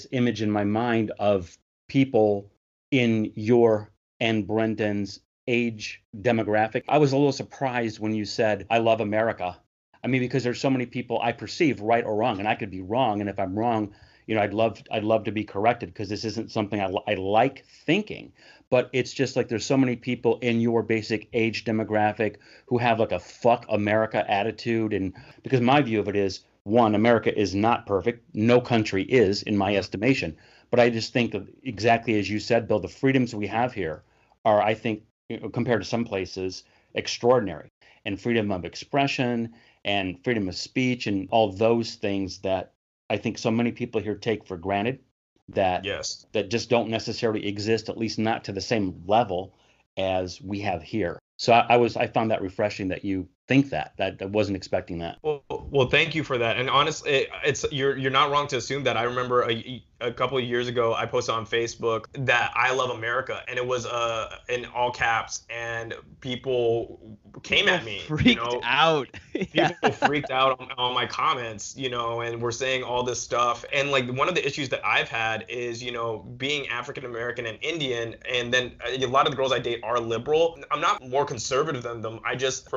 this image in my mind of people in your and Brendan's age demographic. I was a little surprised when you said, I love America. I mean, because there's so many people I perceive, right or wrong, and I could be wrong. And if I'm wrong, I'd love to be corrected, because this isn't something I like thinking. But it's just like there's so many people in your basic age demographic who have like a fuck America attitude. And because my view of it is, one, America is not perfect. No country is, in my estimation. But I just think that, exactly as you said, Bill, the freedoms we have here are, I think, compared to some places, extraordinary. And freedom of expression and freedom of speech and all those things that I think so many people here take for granted, that Yes. that just don't necessarily exist, at least not to the same level as we have here. So I found that refreshing that you think that. I wasn't expecting that. Well, thank you for that. And honestly, you're not wrong to assume that. I remember a couple of years ago, I posted on Facebook that I love America, and it was in all caps, and people came at me, freaked out. People freaked out on my comments, and we're saying all this stuff. And like, one of the issues that I've had is, being African American and Indian, and then a lot of the girls I date are liberal. I'm not more conservative than them. I just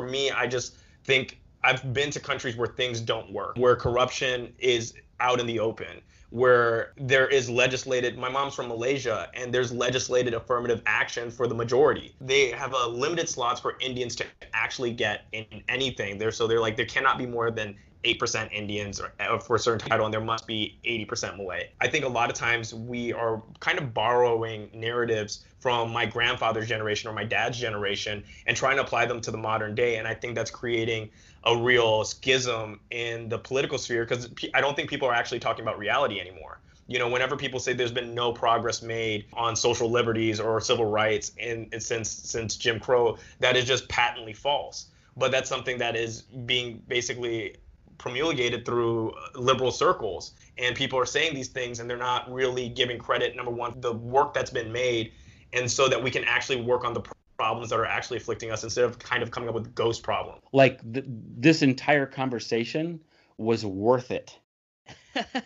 think I've been to countries where things don't work, where corruption is out in the open, where there is legislated. My mom's from Malaysia, and there's legislated affirmative action for the majority. They have a limited slots for Indians to actually get in anything. They're like, there cannot be more than 8% Indians for a certain title, and there must be 80% Malay. I think a lot of times we are kind of borrowing narratives from my grandfather's generation or my dad's generation and trying to apply them to the modern day. And I think that's creating a real schism in the political sphere, because I don't think people are actually talking about reality anymore. Whenever people say there's been no progress made on social liberties or civil rights since Jim Crow, that is just patently false. But that's something that is being basically promulgated through liberal circles, and people are saying these things and they're not really giving credit, number one, the work that's been made, and so that we can actually work on the problems that are actually afflicting us, instead of kind of coming up with ghost problems. Like this entire conversation was worth it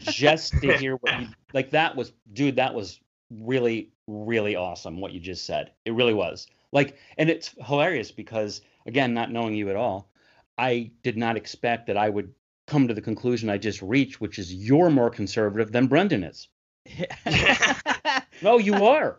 just to hear what you like. That was really, really awesome what you just said. It really was. Like, and it's hilarious because, again, not knowing you at all, I did not expect that I would come to the conclusion I just reached, which is you're more conservative than Brendan is. No, you are.